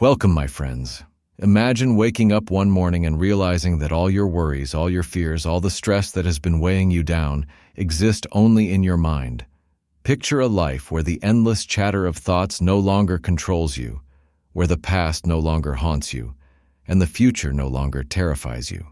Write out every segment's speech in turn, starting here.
Welcome, my friends. Imagine waking up one morning and realizing that all your worries, all your fears, all the stress that has been weighing you down exist only in your mind. Picture a life where the endless chatter of thoughts no longer controls you, where the past no longer haunts you, and the future no longer terrifies you.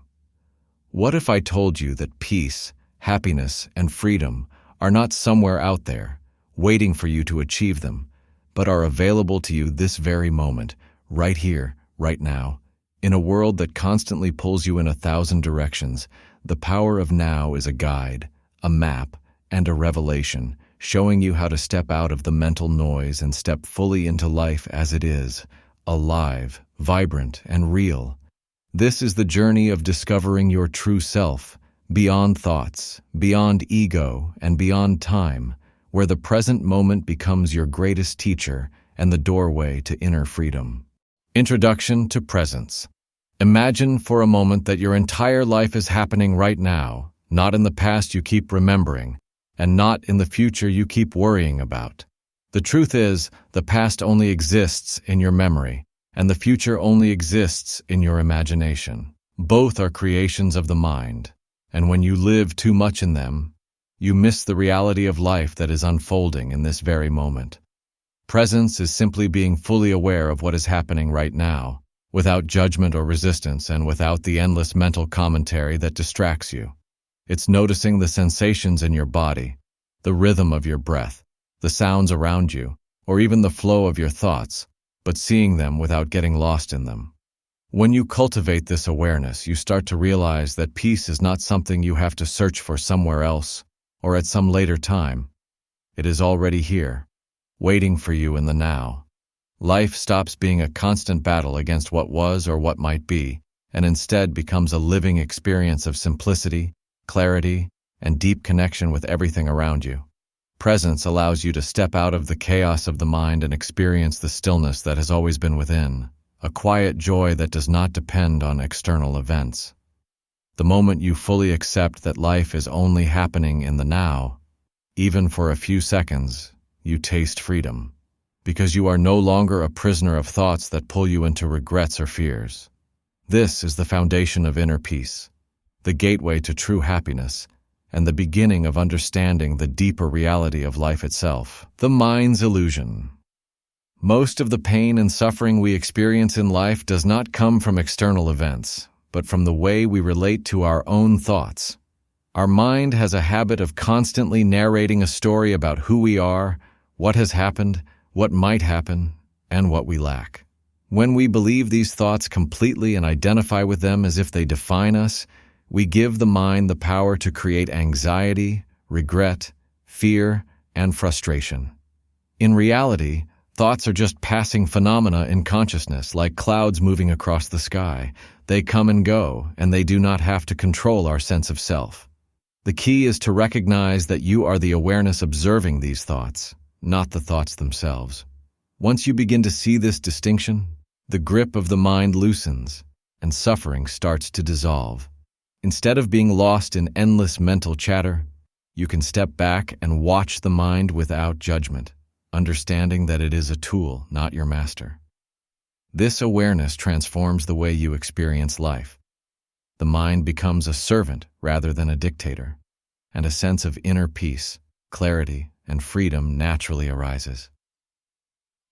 What if I told you that peace, happiness, and freedom are not somewhere out there, waiting for you to achieve them, but are available to you this very moment, right here, right now? In a world that constantly pulls you in 1,000 directions, the power of now is a guide, a map, and a revelation, showing you how to step out of the mental noise and step fully into life as it is, alive, vibrant, and real. This is the journey of discovering your true self, beyond thoughts, beyond ego, and beyond time, where the present moment becomes your greatest teacher and the doorway to inner freedom. Introduction to Presence. Imagine for a moment that your entire life is happening right now, not in the past you keep remembering, and not in the future you keep worrying about. The truth is, the past only exists in your memory, and the future only exists in your imagination. Both are creations of the mind, and when you live too much in them, you miss the reality of life that is unfolding in this very moment. Presence is simply being fully aware of what is happening right now, without judgment or resistance and without the endless mental commentary that distracts you. It's noticing the sensations in your body, the rhythm of your breath, the sounds around you, or even the flow of your thoughts, but seeing them without getting lost in them. When you cultivate this awareness, you start to realize that peace is not something you have to search for somewhere else or at some later time. It is already here, waiting for you in the now. Life stops being a constant battle against what was or what might be, and instead becomes a living experience of simplicity, clarity, and deep connection with everything around you. Presence allows you to step out of the chaos of the mind and experience the stillness that has always been within, a quiet joy that does not depend on external events. The moment you fully accept that life is only happening in the now, even for a few seconds, you taste freedom, because you are no longer a prisoner of thoughts that pull you into regrets or fears. This is the foundation of inner peace, the gateway to true happiness, and the beginning of understanding the deeper reality of life itself. The mind's illusion. Most of the pain and suffering we experience in life does not come from external events, but from the way we relate to our own thoughts. Our mind has a habit of constantly narrating a story about who we are, what has happened, what might happen, and what we lack. When we believe these thoughts completely and identify with them as if they define us, we give the mind the power to create anxiety, regret, fear, and frustration. In reality, thoughts are just passing phenomena in consciousness, like clouds moving across the sky. They come and go, and they do not have to control our sense of self. The key is to recognize that you are the awareness observing these thoughts, not the thoughts themselves. Once you begin to see this distinction, the grip of the mind loosens, and suffering starts to dissolve. Instead of being lost in endless mental chatter, you can step back and watch the mind without judgment, understanding that it is a tool, not your master. This awareness transforms the way you experience life. The mind becomes a servant rather than a dictator, and a sense of inner peace, clarity, and freedom naturally arises.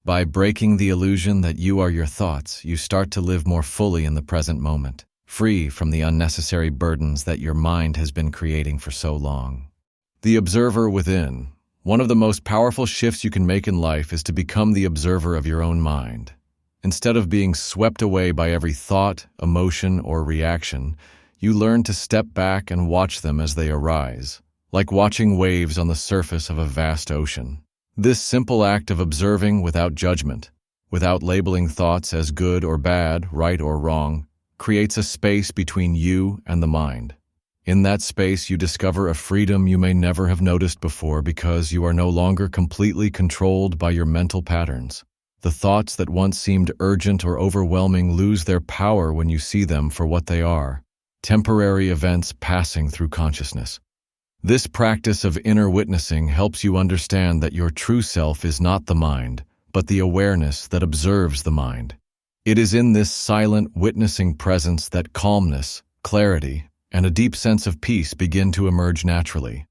By breaking the illusion that you are your thoughts, you start to live more fully in the present moment, free from the unnecessary burdens that your mind has been creating for so long. The observer within. One of the most powerful shifts you can make in life is to become the observer of your own mind. Instead of being swept away by every thought, emotion, or reaction, you learn to step back and watch them as they arise, like watching waves on the surface of a vast ocean. This simple act of observing without judgment, without labeling thoughts as good or bad, right or wrong, creates a space between you and the mind. In that space, you discover a freedom you may never have noticed before because you are no longer completely controlled by your mental patterns. The thoughts that once seemed urgent or overwhelming lose their power when you see them for what they are, temporary events passing through consciousness. This practice of inner witnessing helps you understand that your true self is not the mind, but the awareness that observes the mind. It is in this silent, witnessing presence that calmness, clarity, and a deep sense of peace begin to emerge naturally.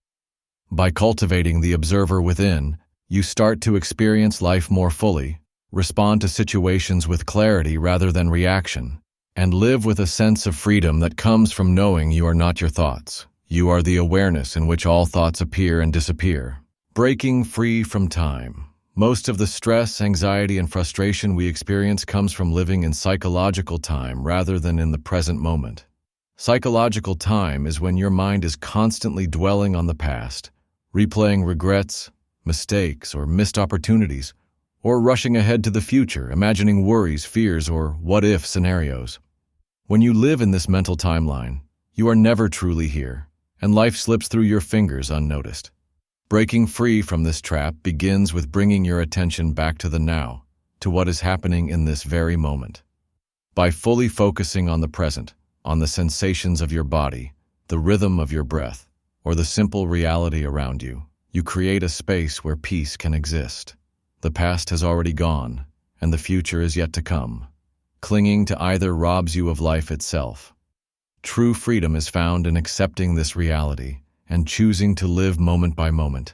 By cultivating the observer within, you start to experience life more fully, respond to situations with clarity rather than reaction, and live with a sense of freedom that comes from knowing you are not your thoughts. You are the awareness in which all thoughts appear and disappear. Breaking free from time. Most of the stress, anxiety, and frustration we experience comes from living in psychological time rather than in the present moment. Psychological time is when your mind is constantly dwelling on the past, replaying regrets, mistakes, or missed opportunities, or rushing ahead to the future, imagining worries, fears, or what-if scenarios. When you live in this mental timeline, you are never truly here, and life slips through your fingers unnoticed. Breaking free from this trap begins with bringing your attention back to the now, to what is happening in this very moment. By fully focusing on the present, on the sensations of your body, the rhythm of your breath, or the simple reality around you, you create a space where peace can exist. The past has already gone, and the future is yet to come. Clinging to either robs you of life itself. True freedom is found in accepting this reality and choosing to live moment by moment,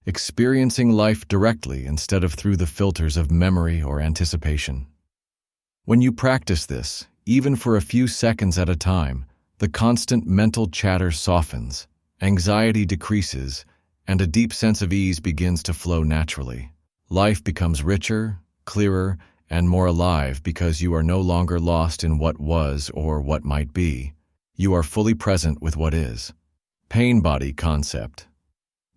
experiencing life directly instead of through the filters of memory or anticipation. When you practice this, even for a few seconds at a time, the constant mental chatter softens, anxiety decreases, and a deep sense of ease begins to flow naturally. Life becomes richer, clearer, and more alive because you are no longer lost in what was or what might be. You are fully present with what is. Pain body concept.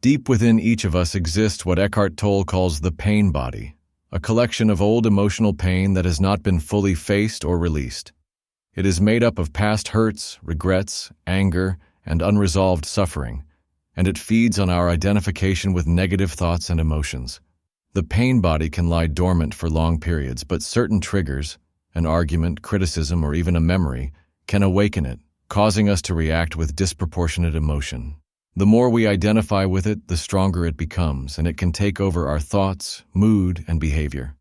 Deep within each of us exists what Eckhart Tolle calls the pain body, a collection of old emotional pain that has not been fully faced or released. It is made up of past hurts, regrets, anger, and unresolved suffering, and it feeds on our identification with negative thoughts and emotions. The pain body can lie dormant for long periods, but certain triggers, an argument, criticism, or even a memory, can awaken it, causing us to react with disproportionate emotion. The more we identify with it, the stronger it becomes, and it can take over our thoughts, mood, and behavior.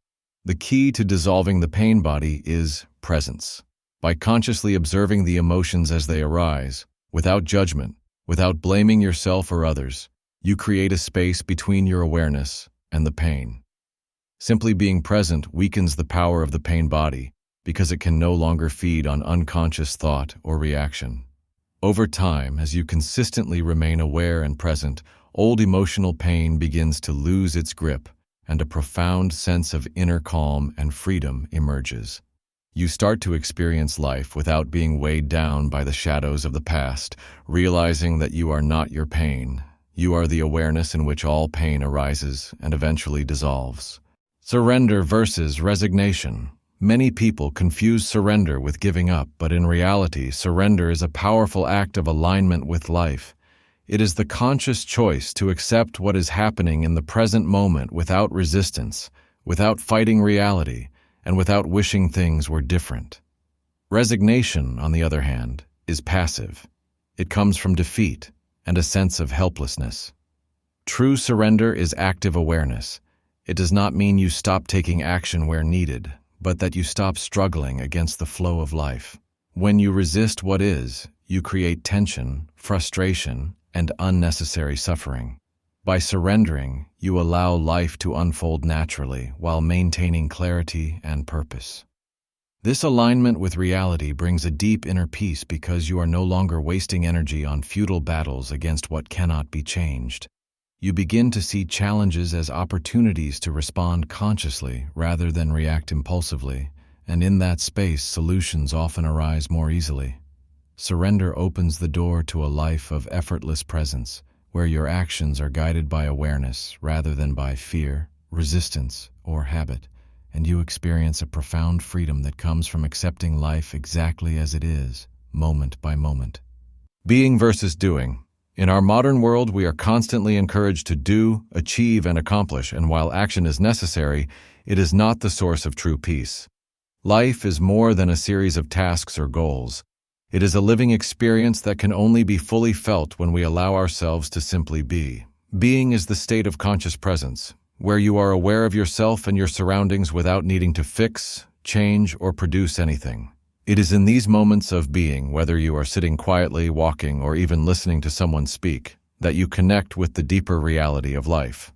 The key to dissolving the pain body is presence. By consciously observing the emotions as they arise, without judgment, without blaming yourself or others, you create a space between your awareness and the pain. Simply being present weakens the power of the pain body, because it can no longer feed on unconscious thought or reaction. Over time, as you consistently remain aware and present, old emotional pain begins to lose its grip, and a profound sense of inner calm and freedom emerges. You start to experience life without being weighed down by the shadows of the past, realizing that you are not your pain. You are the awareness in which all pain arises and eventually dissolves. Surrender versus resignation. Many people confuse surrender with giving up, but in reality, surrender is a powerful act of alignment with life. It is the conscious choice to accept what is happening in the present moment without resistance, without fighting reality, and without wishing things were different. Resignation, on the other hand, is passive. It comes from defeat and a sense of helplessness. True surrender is active awareness. It does not mean you stop taking action where needed, but that you stop struggling against the flow of life. When you resist what is, you create tension, frustration, and unnecessary suffering. By surrendering, you allow life to unfold naturally while maintaining clarity and purpose. This alignment with reality brings a deep inner peace because you are no longer wasting energy on futile battles against what cannot be changed. You begin to see challenges as opportunities to respond consciously rather than react impulsively, and in that space, solutions often arise more easily. Surrender opens the door to a life of effortless presence, where your actions are guided by awareness rather than by fear, resistance, or habit, and you experience a profound freedom that comes from accepting life exactly as it is, moment by moment. Being versus doing. In our modern world, we are constantly encouraged to do, achieve, and accomplish, and while action is necessary, it is not the source of true peace. Life is more than a series of tasks or goals. It is a living experience that can only be fully felt when we allow ourselves to simply be. Being is the state of conscious presence, where you are aware of yourself and your surroundings without needing to fix, change, or produce anything. It is in these moments of being, whether you are sitting quietly, walking, or even listening to someone speak, that you connect with the deeper reality of life.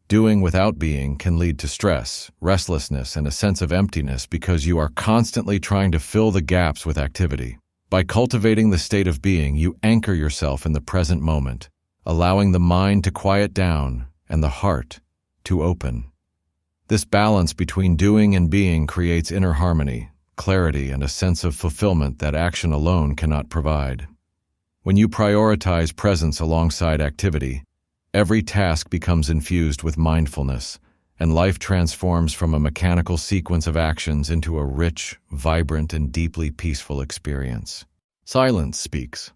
Doing without being can lead to stress, restlessness, and a sense of emptiness because you are constantly trying to fill the gaps with activity. By cultivating the state of being, you anchor yourself in the present moment, allowing the mind to quiet down and the heart to open. This balance between doing and being creates inner harmony, clarity, and a sense of fulfillment that action alone cannot provide. When you prioritize presence alongside activity, every task becomes infused with mindfulness, and life transforms from a mechanical sequence of actions into a rich, vibrant, and deeply peaceful experience. Silence speaks.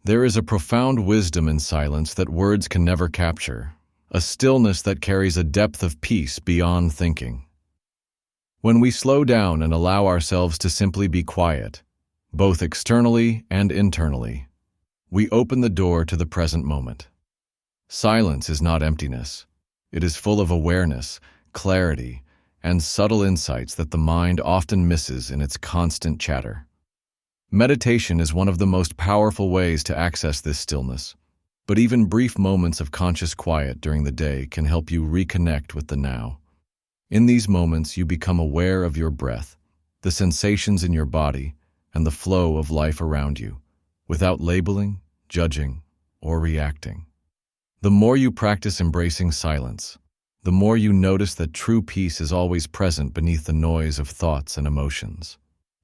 There is a profound wisdom in silence that words can never capture, a stillness that carries a depth of peace beyond thinking. When we slow down and allow ourselves to simply be quiet, both externally and internally, we open the door to the present moment. Silence is not emptiness. It is full of awareness, clarity, and subtle insights that the mind often misses in its constant chatter. Meditation is one of the most powerful ways to access this stillness, but even brief moments of conscious quiet during the day can help you reconnect with the now. In these moments, you become aware of your breath, the sensations in your body, and the flow of life around you, without labeling, judging, or reacting. The more you practice embracing silence, the more you notice that true peace is always present beneath the noise of thoughts and emotions.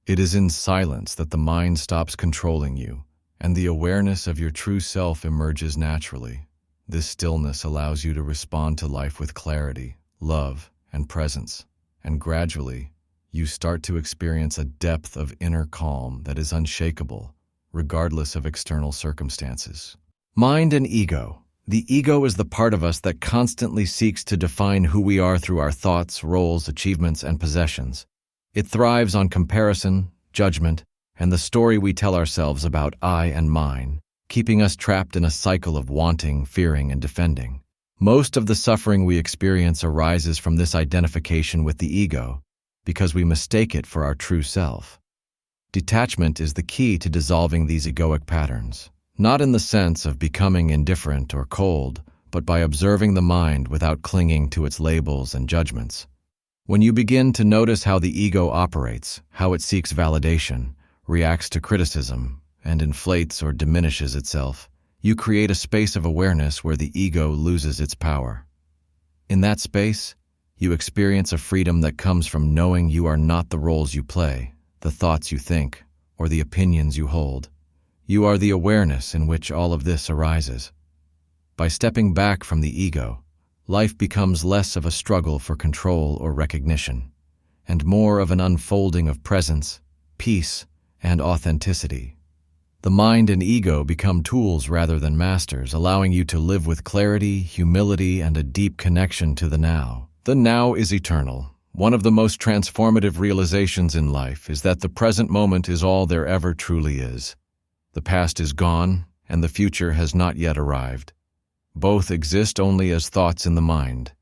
It is in silence that the mind stops controlling you, and the awareness of your true self emerges naturally. This stillness allows you to respond to life with clarity, love, and presence, and gradually, you start to experience a depth of inner calm that is unshakable, regardless of external circumstances. Mind and ego. The ego is the part of us that constantly seeks to define who we are through our thoughts, roles, achievements, and possessions. It thrives on comparison, judgment, and the story we tell ourselves about I and mine, keeping us trapped in a cycle of wanting, fearing, and defending. Most of the suffering we experience arises from this identification with the ego, because we mistake it for our true self. Detachment is the key to dissolving these egoic patterns, not in the sense of becoming indifferent or cold, but by observing the mind without clinging to its labels and judgments. When you begin to notice how the ego operates, how it seeks validation, reacts to criticism, and inflates or diminishes itself, you create a space of awareness where the ego loses its power. In that space, you experience a freedom that comes from knowing you are not the roles you play, the thoughts you think, or the opinions you hold. You are the awareness in which all of this arises. By stepping back from the ego, life becomes less of a struggle for control or recognition, and more of an unfolding of presence, peace, and authenticity. The mind and ego become tools rather than masters, allowing you to live with clarity, humility, and a deep connection to the now. The now is eternal. One of the most transformative realizations in life is that the present moment is all there ever truly is. The past is gone, and the future has not yet arrived. Both exist only as thoughts in the mind.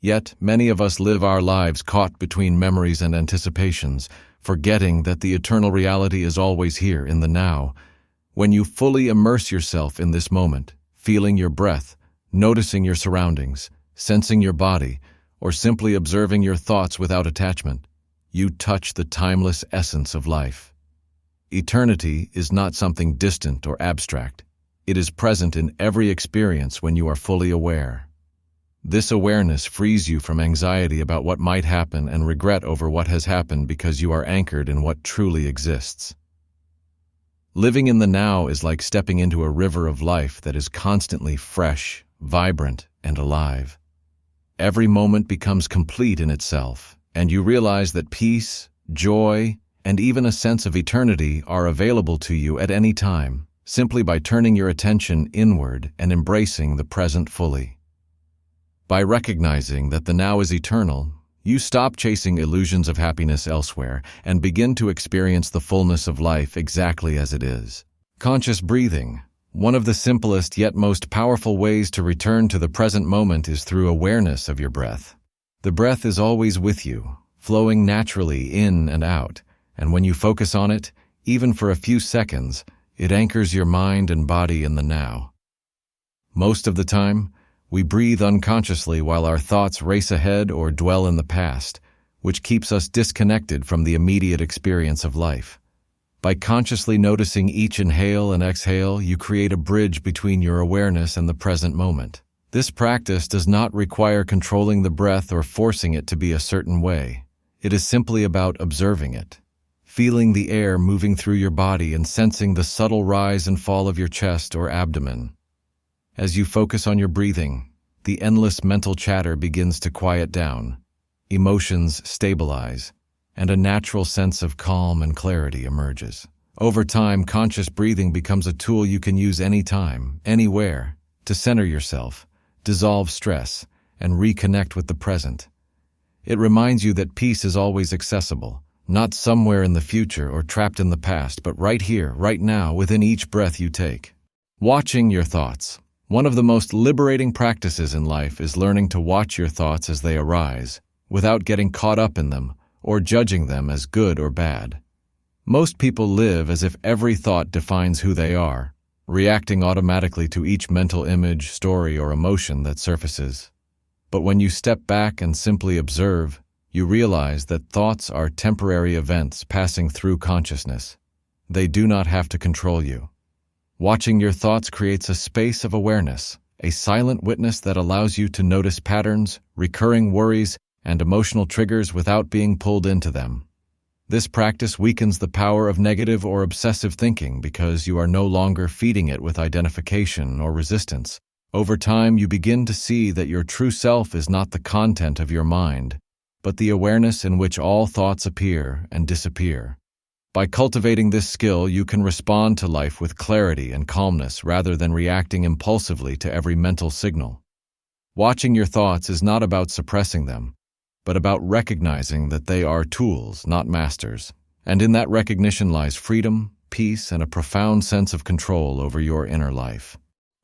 Yet, many of us live our lives caught between memories and anticipations, forgetting that the eternal reality is always here in the now. When you fully immerse yourself in this moment, feeling your breath, noticing your surroundings, sensing your body, or simply observing your thoughts without attachment, you touch the timeless essence of life. Eternity is not something distant or abstract. It is present in every experience when you are fully aware. This awareness frees you from anxiety about what might happen and regret over what has happened because you are anchored in what truly exists. Living in the now is like stepping into a river of life that is constantly fresh, vibrant, and alive. Every moment becomes complete in itself, and you realize that peace, joy, and even a sense of eternity are available to you at any time, simply by turning your attention inward and embracing the present fully. By recognizing that the now is eternal, you stop chasing illusions of happiness elsewhere and begin to experience the fullness of life exactly as it is. Conscious breathing. One of the simplest yet most powerful ways to return to the present moment is through awareness of your breath. The breath is always with you, flowing naturally in and out, and when you focus on it, even for a few seconds, it anchors your mind and body in the now. Most of the time, we breathe unconsciously while our thoughts race ahead or dwell in the past, which keeps us disconnected from the immediate experience of life. By consciously noticing each inhale and exhale, you create a bridge between your awareness and the present moment. This practice does not require controlling the breath or forcing it to be a certain way. It is simply about observing it, feeling the air moving through your body and sensing the subtle rise and fall of your chest or abdomen. As you focus on your breathing, the endless mental chatter begins to quiet down, emotions stabilize, and a natural sense of calm and clarity emerges. Over time, conscious breathing becomes a tool you can use anytime, anywhere, to center yourself, dissolve stress, and reconnect with the present. It reminds you that peace is always accessible, not somewhere in the future or trapped in the past, but right here, right now, within each breath you take. Watching your thoughts. One of the most liberating practices in life is learning to watch your thoughts as they arise, without getting caught up in them or judging them as good or bad. Most people live as if every thought defines who they are, reacting automatically to each mental image, story, or emotion that surfaces. But when you step back and simply observe, you realize that thoughts are temporary events passing through consciousness. They do not have to control you. Watching your thoughts creates a space of awareness, a silent witness that allows you to notice patterns, recurring worries, and emotional triggers without being pulled into them. This practice weakens the power of negative or obsessive thinking because you are no longer feeding it with identification or resistance. Over time, you begin to see that your true self is not the content of your mind, but the awareness in which all thoughts appear and disappear. By cultivating this skill, you can respond to life with clarity and calmness rather than reacting impulsively to every mental signal. Watching your thoughts is not about suppressing them, but about recognizing that they are tools, not masters. And in that recognition lies freedom, peace, and a profound sense of control over your inner life.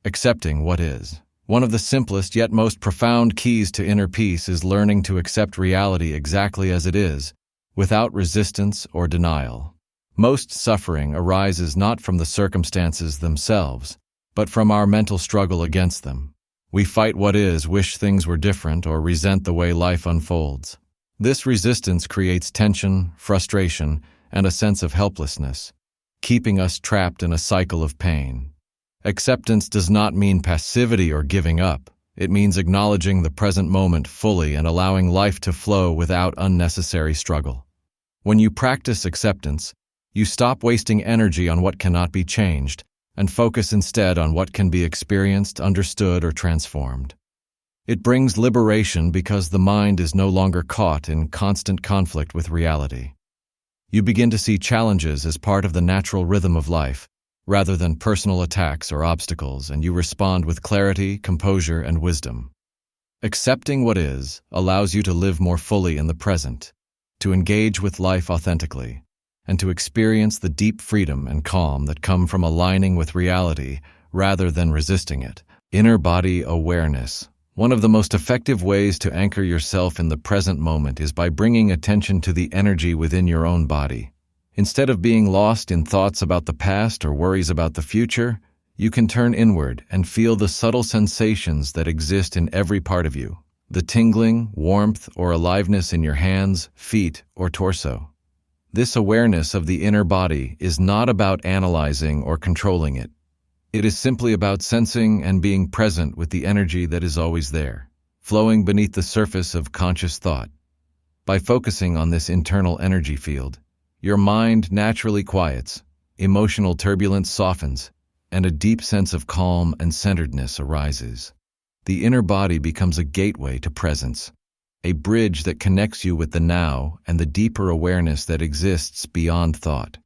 Accepting what is. One of the simplest yet most profound keys to inner peace is learning to accept reality exactly as it is, without resistance or denial. Most suffering arises not from the circumstances themselves, but from our mental struggle against them. We fight what is, wish things were different, or resent the way life unfolds. This resistance creates tension, frustration, and a sense of helplessness, keeping us trapped in a cycle of pain. Acceptance does not mean passivity or giving up. It means acknowledging the present moment fully and allowing life to flow without unnecessary struggle. When you practice acceptance, you stop wasting energy on what cannot be changed and focus instead on what can be experienced, understood, or transformed. It brings liberation because the mind is no longer caught in constant conflict with reality. You begin to see challenges as part of the natural rhythm of life, rather than personal attacks or obstacles, and you respond with clarity, composure, and wisdom. Accepting what is allows you to live more fully in the present, to engage with life authentically, and to experience the deep freedom and calm that come from aligning with reality rather than resisting it. Inner body awareness. One of the most effective ways to anchor yourself in the present moment is by bringing attention to the energy within your own body. Instead of being lost in thoughts about the past or worries about the future, you can turn inward and feel the subtle sensations that exist in every part of you. The tingling, warmth, or aliveness in your hands, feet, or torso. This awareness of the inner body is not about analyzing or controlling it. It is simply about sensing and being present with the energy that is always there, flowing beneath the surface of conscious thought. By focusing on this internal energy field, your mind naturally quiets, emotional turbulence softens, and a deep sense of calm and centeredness arises. The inner body becomes a gateway to presence, a bridge that connects you with the now and the deeper awareness that exists beyond thought.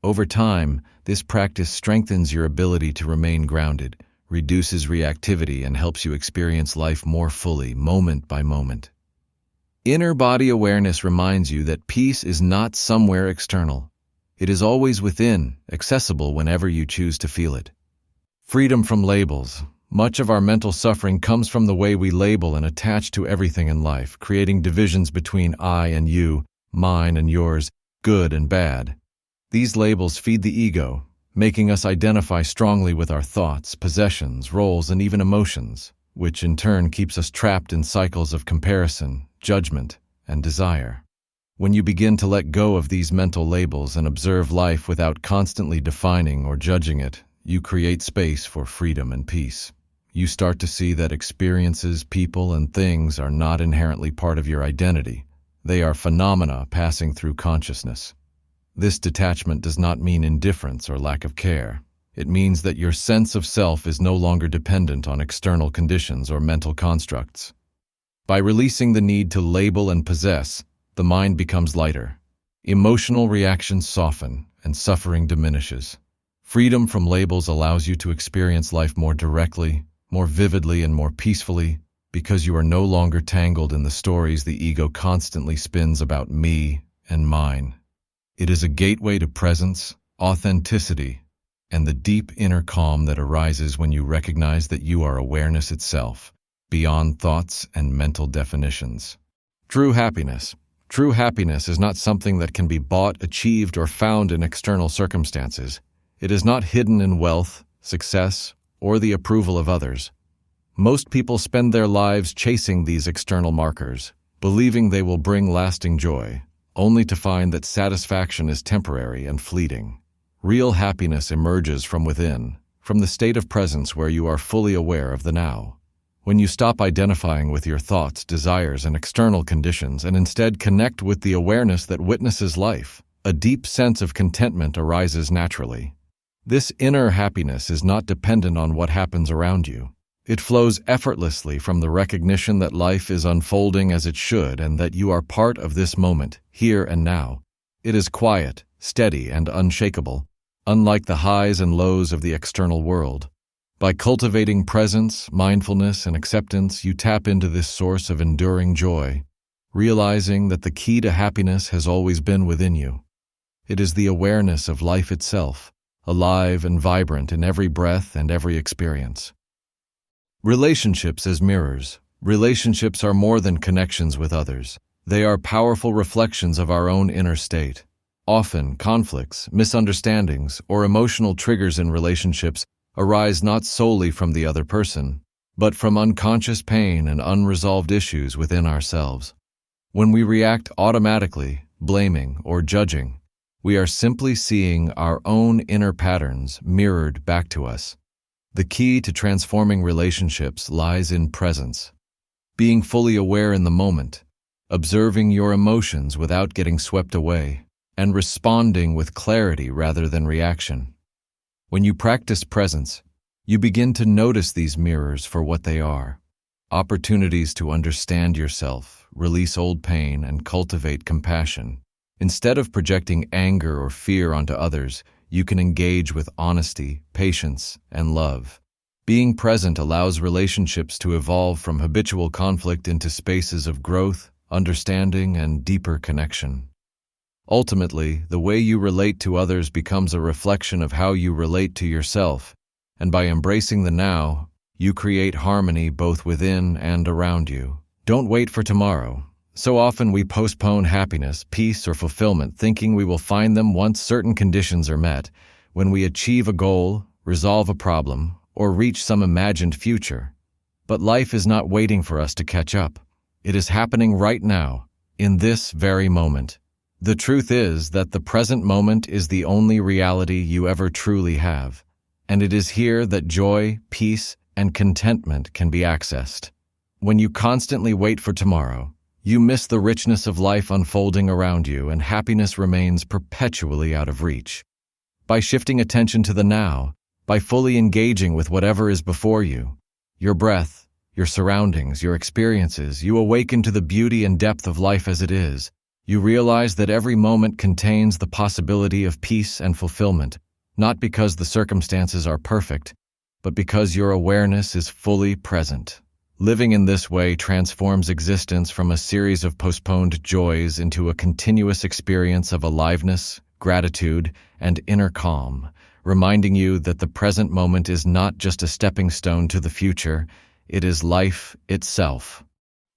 Over time, this practice strengthens your ability to remain grounded, reduces reactivity, and helps you experience life more fully, moment by moment. Inner body awareness reminds you that peace is not somewhere external. It is always within, accessible whenever you choose to feel it. Freedom from labels. Much of our mental suffering comes from the way we label and attach to everything in life, creating divisions between I and you, mine and yours, good and bad. These labels feed the ego, making us identify strongly with our thoughts, possessions, roles, and even emotions, which in turn keeps us trapped in cycles of comparison, judgment, and desire. When you begin to let go of these mental labels and observe life without constantly defining or judging it, you create space for freedom and peace. You start to see that experiences, people, and things are not inherently part of your identity. They are phenomena passing through consciousness. This detachment does not mean indifference or lack of care. It means that your sense of self is no longer dependent on external conditions or mental constructs. By releasing the need to label and possess, the mind becomes lighter. Emotional reactions soften, and suffering diminishes. Freedom from labels allows you to experience life more directly, more vividly, and more peacefully, because you are no longer tangled in the stories the ego constantly spins about me and mine. It is a gateway to presence, authenticity, and the deep inner calm that arises when you recognize that you are awareness itself, beyond thoughts and mental definitions. True happiness. True happiness is not something that can be bought, achieved, or found in external circumstances. It is not hidden in wealth, success, or the approval of others. Most people spend their lives chasing these external markers, believing they will bring lasting joy, only to find that satisfaction is temporary and fleeting. Real happiness emerges from within, from the state of presence where you are fully aware of the now. When you stop identifying with your thoughts, desires, and external conditions and instead connect with the awareness that witnesses life, a deep sense of contentment arises naturally. This inner happiness is not dependent on what happens around you. It flows effortlessly from the recognition that life is unfolding as it should and that you are part of this moment, here and now. It is quiet, steady, and unshakable, unlike the highs and lows of the external world. By cultivating presence, mindfulness, and acceptance, you tap into this source of enduring joy, realizing that the key to happiness has always been within you. It is the awareness of life itself, alive and vibrant in every breath and every experience. Relationships as mirrors. Relationships are more than connections with others. They are powerful reflections of our own inner state. Often, conflicts, misunderstandings, or emotional triggers in relationships arise not solely from the other person, but from unconscious pain and unresolved issues within ourselves. When we react automatically, blaming or judging, we are simply seeing our own inner patterns mirrored back to us. The key to transforming relationships lies in presence. Being fully aware in the moment, observing your emotions without getting swept away, and responding with clarity rather than reaction. When you practice presence, you begin to notice these mirrors for what they are: opportunities to understand yourself, release old pain, and cultivate compassion. Instead of projecting anger or fear onto others, you can engage with honesty, patience, and love. Being present allows relationships to evolve from habitual conflict into spaces of growth, understanding, and deeper connection. Ultimately, the way you relate to others becomes a reflection of how you relate to yourself, and by embracing the now, you create harmony both within and around you. Don't wait for tomorrow. So often we postpone happiness, peace, or fulfillment, thinking we will find them once certain conditions are met, when we achieve a goal, resolve a problem, or reach some imagined future. But life is not waiting for us to catch up. It is happening right now, in this very moment. The truth is that the present moment is the only reality you ever truly have, and it is here that joy, peace, and contentment can be accessed. When you constantly wait for tomorrow, you miss the richness of life unfolding around you, and happiness remains perpetually out of reach. By shifting attention to the now, by fully engaging with whatever is before you, your breath, your surroundings, your experiences, you awaken to the beauty and depth of life as it is. You realize that every moment contains the possibility of peace and fulfillment, not because the circumstances are perfect, but because your awareness is fully present. Living in this way transforms existence from a series of postponed joys into a continuous experience of aliveness, gratitude, and inner calm, reminding you that the present moment is not just a stepping stone to the future, it is life itself.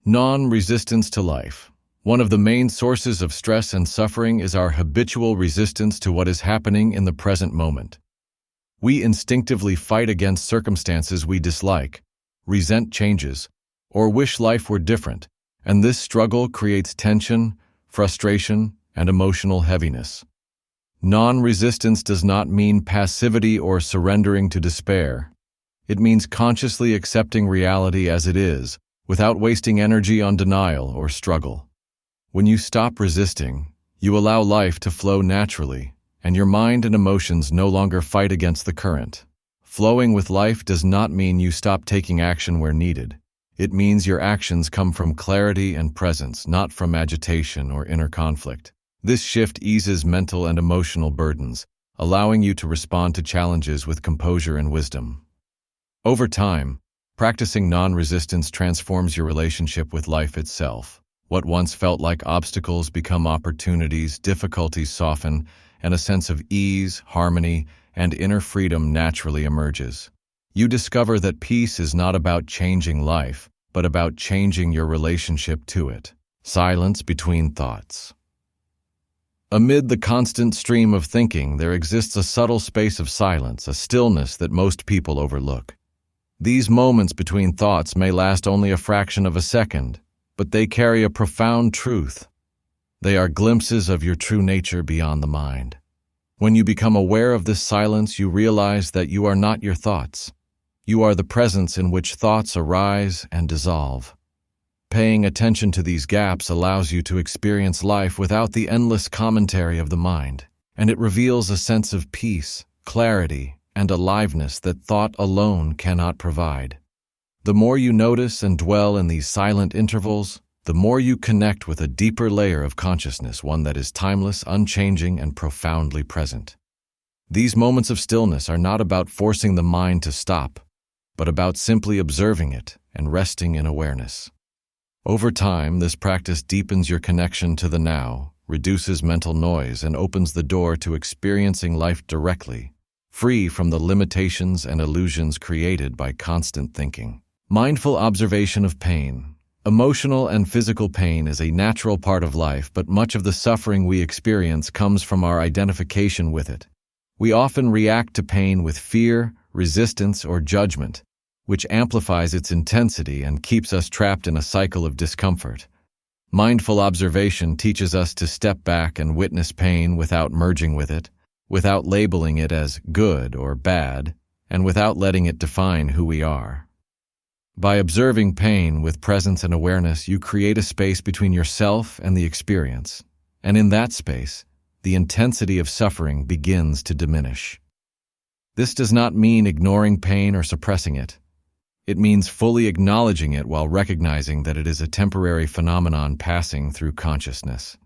Non-resistance to life. One of the main sources of stress and suffering is our habitual resistance to what is happening in the present moment. We instinctively fight against circumstances we dislike, resent changes, or wish life were different, and this struggle creates tension, frustration, and emotional heaviness. Non-resistance does not mean passivity or surrendering to despair. It means consciously accepting reality as it is, without wasting energy on denial or struggle. When you stop resisting, you allow life to flow naturally, and your mind and emotions no longer fight against the current. Flowing with life does not mean you stop taking action where needed. It means your actions come from clarity and presence, not from agitation or inner conflict. This shift eases mental and emotional burdens, allowing you to respond to challenges with composure and wisdom. Over time, practicing non-resistance transforms your relationship with life itself. What once felt like obstacles become opportunities, difficulties soften, and a sense of ease, harmony, and inner freedom naturally emerges. You discover that peace is not about changing life, but about changing your relationship to it. Silence between thoughts. Amid the constant stream of thinking, there exists a subtle space of silence, a stillness that most people overlook. These moments between thoughts may last only a fraction of a second, but they carry a profound truth. They are glimpses of your true nature beyond the mind. When you become aware of this silence, you realize that you are not your thoughts. You are the presence in which thoughts arise and dissolve. Paying attention to these gaps allows you to experience life without the endless commentary of the mind, and it reveals a sense of peace, clarity, and aliveness that thought alone cannot provide. The more you notice and dwell in these silent intervals, the more you connect with a deeper layer of consciousness, one that is timeless, unchanging, and profoundly present. These moments of stillness are not about forcing the mind to stop, but about simply observing it and resting in awareness. Over time, this practice deepens your connection to the now, reduces mental noise, and opens the door to experiencing life directly, free from the limitations and illusions created by constant thinking. Mindful observation of pain. Emotional and physical pain is a natural part of life, but much of the suffering we experience comes from our identification with it. We often react to pain with fear, resistance, or judgment, which amplifies its intensity and keeps us trapped in a cycle of discomfort. Mindful observation teaches us to step back and witness pain without merging with it, without labeling it as good or bad, and without letting it define who we are. By observing pain with presence and awareness, you create a space between yourself and the experience, and in that space, the intensity of suffering begins to diminish. This does not mean ignoring pain or suppressing it. It means fully acknowledging it while recognizing that it is a temporary phenomenon passing through consciousness.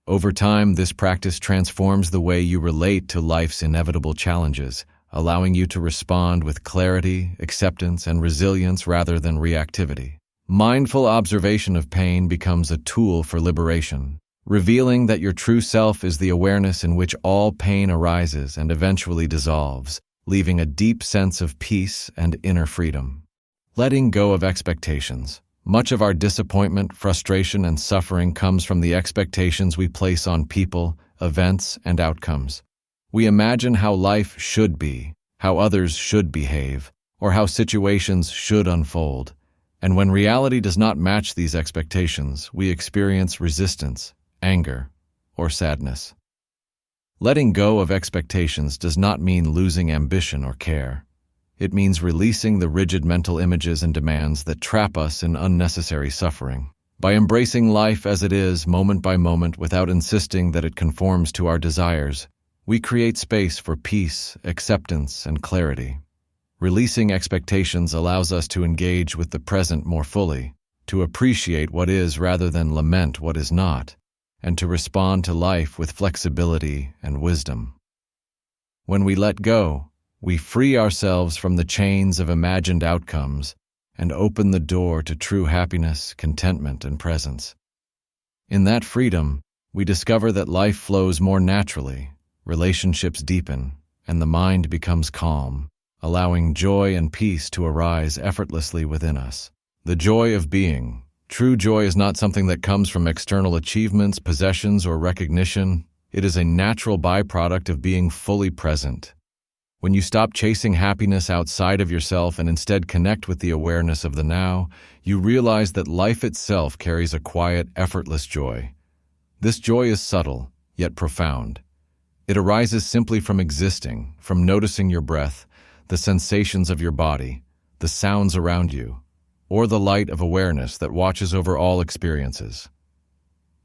Over time, this practice transforms the way you relate to life's inevitable challenges, allowing you to respond with clarity, acceptance, and resilience rather than reactivity. Mindful observation of pain becomes a tool for liberation, revealing that your true self is the awareness in which all pain arises and eventually dissolves, leaving a deep sense of peace and inner freedom. Letting go of expectations. Much of our disappointment, frustration, and suffering comes from the expectations we place on people, events, and outcomes. We imagine how life should be, how others should behave, or how situations should unfold. And when reality does not match these expectations, we experience resistance, anger, or sadness. Letting go of expectations does not mean losing ambition or care. It means releasing the rigid mental images and demands that trap us in unnecessary suffering. By embracing life as it is, moment by moment, without insisting that it conforms to our desires, we create space for peace, acceptance, and clarity. Releasing expectations allows us to engage with the present more fully, to appreciate what is rather than lament what is not, and to respond to life with flexibility and wisdom. When we let go, we free ourselves from the chains of imagined outcomes and open the door to true happiness, contentment, and presence. In that freedom, we discover that life flows more naturally, relationships deepen, and the mind becomes calm, allowing joy and peace to arise effortlessly within us. The joy of being. True joy is not something that comes from external achievements, possessions, or recognition. It is a natural byproduct of being fully present. When you stop chasing happiness outside of yourself and instead connect with the awareness of the now, you realize that life itself carries a quiet, effortless joy. This joy is subtle, yet profound. It arises simply from existing, from noticing your breath, the sensations of your body, the sounds around you, or the light of awareness that watches over all experiences.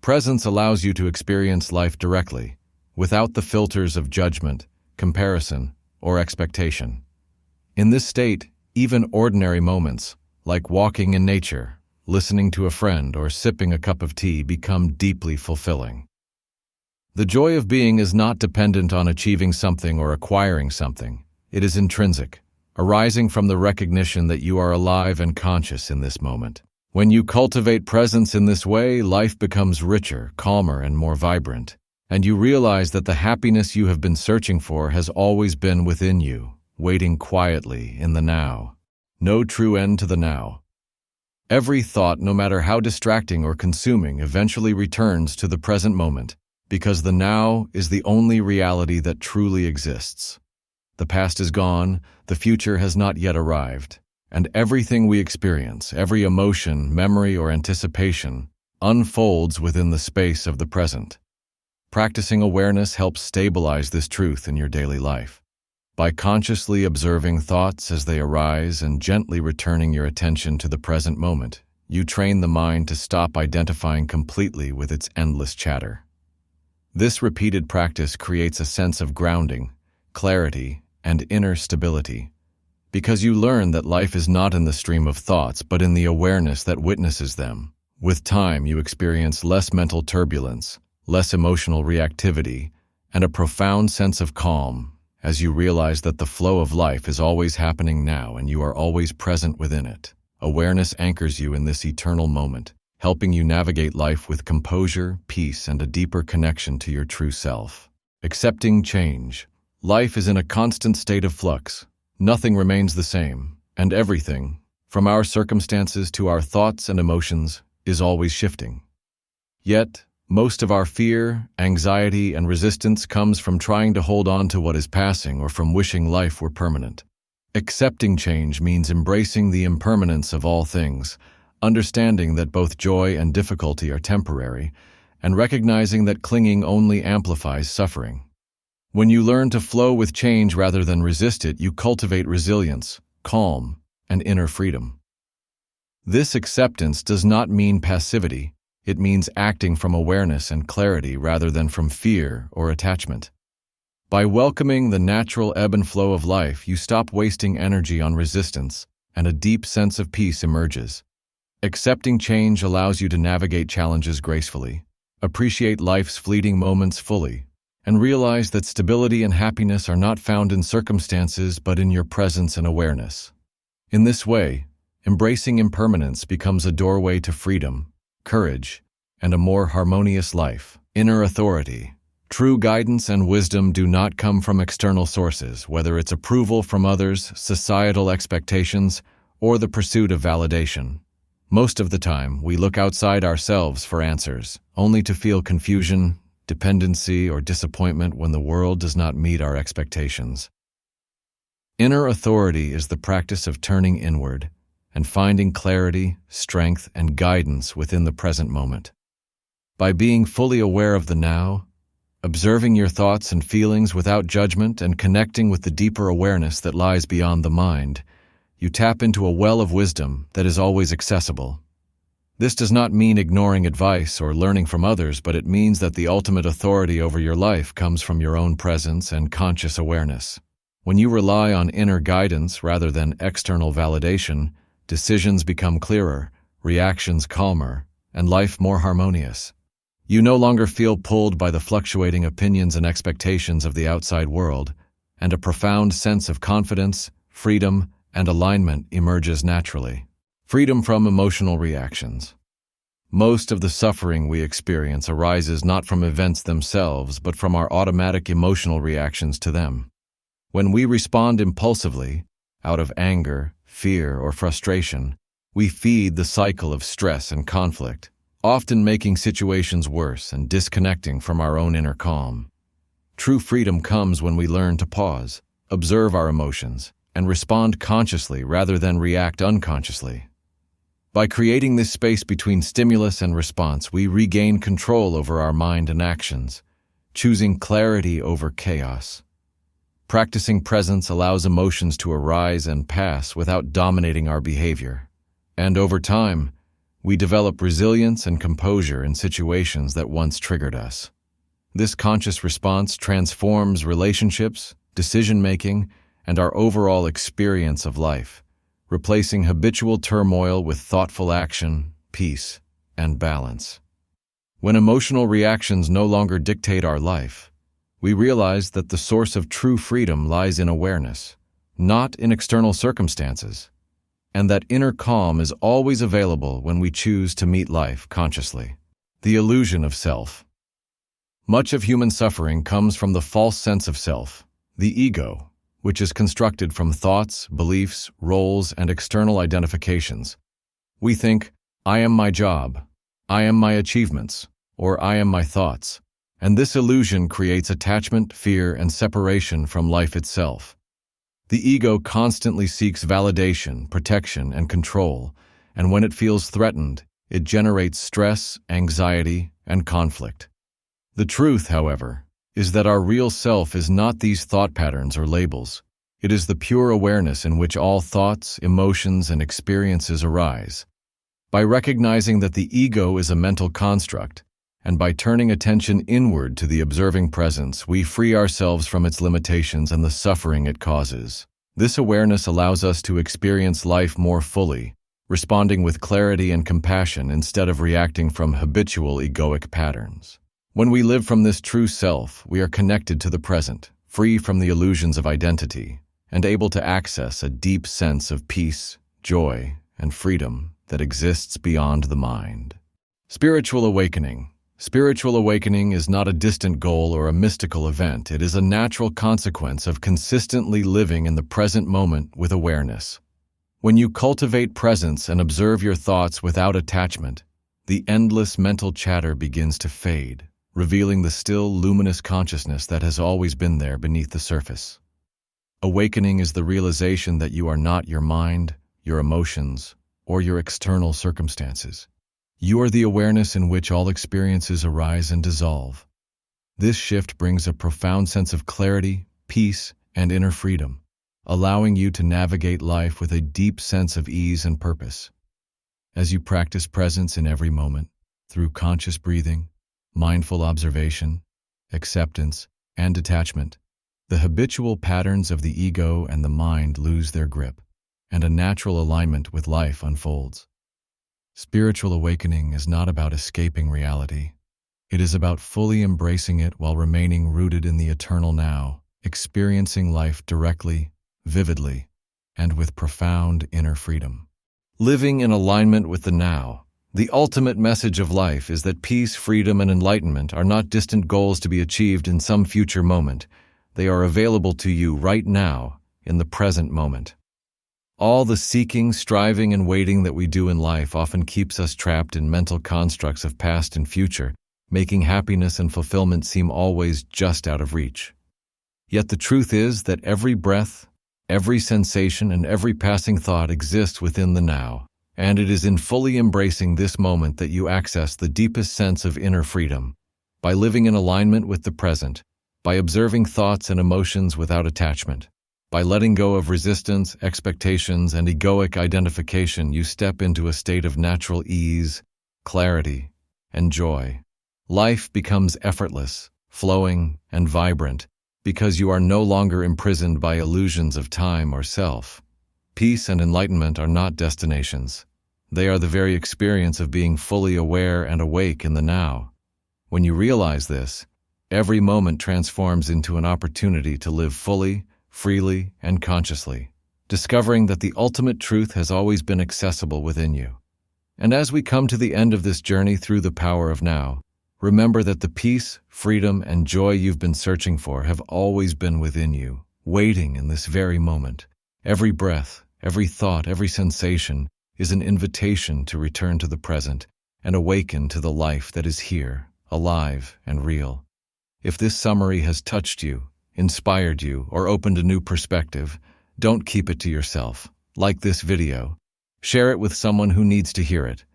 Presence allows you to experience life directly, without the filters of judgment, comparison, or expectation. In this state, even ordinary moments, like walking in nature, listening to a friend, or sipping a cup of tea, become deeply fulfilling. The joy of being is not dependent on achieving something or acquiring something. It is intrinsic, arising from the recognition that you are alive and conscious in this moment. When you cultivate presence in this way, life becomes richer, calmer, and more vibrant, and you realize that the happiness you have been searching for has always been within you, waiting quietly in the now. No true end to the now. Every thought, no matter how distracting or consuming, eventually returns to the present moment, because the now is the only reality that truly exists. The past is gone, the future has not yet arrived, and everything we experience, every emotion, memory, or anticipation, unfolds within the space of the present. Practicing awareness helps stabilize this truth in your daily life. By consciously observing thoughts as they arise and gently returning your attention to the present moment, you train the mind to stop identifying completely with its endless chatter. This repeated practice creates a sense of grounding, clarity, and inner stability, because you learn that life is not in the stream of thoughts but in the awareness that witnesses them. With time, you experience less mental turbulence, less emotional reactivity, and a profound sense of calm as you realize that the flow of life is always happening now and you are always present within it. Awareness anchors you in this eternal moment, helping you navigate life with composure, peace, and a deeper connection to your true self. Accepting change. Life is in a constant state of flux. Nothing remains the same, and everything, from our circumstances to our thoughts and emotions, is always shifting. Yet, most of our fear, anxiety, and resistance comes from trying to hold on to what is passing or from wishing life were permanent. Accepting change means embracing the impermanence of all things, understanding that both joy and difficulty are temporary, and recognizing that clinging only amplifies suffering. When you learn to flow with change rather than resist it, you cultivate resilience, calm, and inner freedom. This acceptance does not mean passivity. It means acting from awareness and clarity rather than from fear or attachment. By welcoming the natural ebb and flow of life, you stop wasting energy on resistance, and a deep sense of peace emerges. Accepting change allows you to navigate challenges gracefully, appreciate life's fleeting moments fully, and realize that stability and happiness are not found in circumstances but in your presence and awareness. In this way, embracing impermanence becomes a doorway to freedom, courage, and a more harmonious life. Inner authority. True guidance and wisdom do not come from external sources, whether it's approval from others, societal expectations, or the pursuit of validation. Most of the time, we look outside ourselves for answers, only to feel confusion, dependency, or disappointment when the world does not meet our expectations. Inner authority is the practice of turning inward and finding clarity, strength, and guidance within the present moment. By being fully aware of the now, observing your thoughts and feelings without judgment, and connecting with the deeper awareness that lies beyond the mind, you tap into a well of wisdom that is always accessible. This does not mean ignoring advice or learning from others, but it means that the ultimate authority over your life comes from your own presence and conscious awareness. When you rely on inner guidance rather than external validation, decisions become clearer, reactions calmer, and life more harmonious. You no longer feel pulled by the fluctuating opinions and expectations of the outside world, and a profound sense of confidence, freedom, and alignment emerges naturally. Freedom from emotional reactions. Most of the suffering we experience arises not from events themselves, but from our automatic emotional reactions to them. When we respond impulsively, out of anger, fear, or frustration, we feed the cycle of stress and conflict, often making situations worse and disconnecting from our own inner calm. True freedom comes when we learn to pause, observe our emotions, and respond consciously rather than react unconsciously. By creating this space between stimulus and response, we regain control over our mind and actions, choosing clarity over chaos. Practicing presence allows emotions to arise and pass without dominating our behavior. And over time, we develop resilience and composure in situations that once triggered us. This conscious response transforms relationships, decision-making, and our overall experience of life, replacing habitual turmoil with thoughtful action, peace, and balance. When emotional reactions no longer dictate our life, we realize that the source of true freedom lies in awareness, not in external circumstances, and that inner calm is always available when we choose to meet life consciously. The illusion of self. Much of human suffering comes from the false sense of self, the ego, which is constructed from thoughts, beliefs, roles, and external identifications. We think, I am my job, I am my achievements, or I am my thoughts. And this illusion creates attachment, fear, and separation from life itself. The ego constantly seeks validation, protection, and control, and when it feels threatened, it generates stress, anxiety, and conflict. The truth, however, is that our real self is not these thought patterns or labels. It is the pure awareness in which all thoughts, emotions, and experiences arise. By recognizing that the ego is a mental construct, and by turning attention inward to the observing presence, we free ourselves from its limitations and the suffering it causes. This awareness allows us to experience life more fully, responding with clarity and compassion instead of reacting from habitual egoic patterns. When we live from this true self, we are connected to the present, free from the illusions of identity, and able to access a deep sense of peace, joy, and freedom that exists beyond the mind. Spiritual awakening. Spiritual awakening is not a distant goal or a mystical event. It is a natural consequence of consistently living in the present moment with awareness. When you cultivate presence and observe your thoughts without attachment, the endless mental chatter begins to fade, revealing the still, luminous consciousness that has always been there beneath the surface. Awakening is the realization that you are not your mind, your emotions, or your external circumstances. You are the awareness in which all experiences arise and dissolve. This shift brings a profound sense of clarity, peace, and inner freedom, allowing you to navigate life with a deep sense of ease and purpose. As you practice presence in every moment, through conscious breathing, mindful observation, acceptance, and detachment, the habitual patterns of the ego and the mind lose their grip, and a natural alignment with life unfolds. Spiritual awakening is not about escaping reality. It is about fully embracing it while remaining rooted in the eternal now, experiencing life directly, vividly, and with profound inner freedom. Living in alignment with the now. The ultimate message of life is that peace, freedom, and enlightenment are not distant goals to be achieved in some future moment. They are available to you right now, in the present moment. All the seeking, striving, and waiting that we do in life often keeps us trapped in mental constructs of past and future, making happiness and fulfillment seem always just out of reach. Yet the truth is that every breath, every sensation, and every passing thought exists within the now, and it is in fully embracing this moment that you access the deepest sense of inner freedom. By living in alignment with the present, by observing thoughts and emotions without attachment, by letting go of resistance, expectations, and egoic identification, you step into a state of natural ease, clarity, and joy. Life becomes effortless, flowing, and vibrant because you are no longer imprisoned by illusions of time or self. Peace and enlightenment are not destinations. They are the very experience of being fully aware and awake in the now. When you realize this, every moment transforms into an opportunity to live fully, freely, and consciously, discovering that the ultimate truth has always been accessible within you. And as we come to the end of this journey through the power of now, remember that the peace, freedom, and joy you've been searching for have always been within you, waiting in this very moment. Every breath, every thought, every sensation is an invitation to return to the present and awaken to the life that is here, alive and real. If this summary has touched you, inspired you, or opened a new perspective, don't keep it to yourself. Like this video, share it with someone who needs to hear it,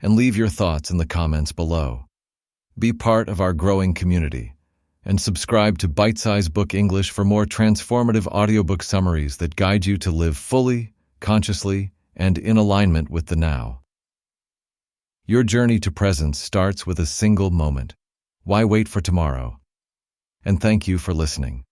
and leave your thoughts in the comments below. Be part of our growing community, and subscribe to Bitesize Book English for more transformative audiobook summaries that guide you to live fully, consciously, and in alignment with the now. Your journey to presence starts with a single moment. Why wait for tomorrow? And thank you for listening.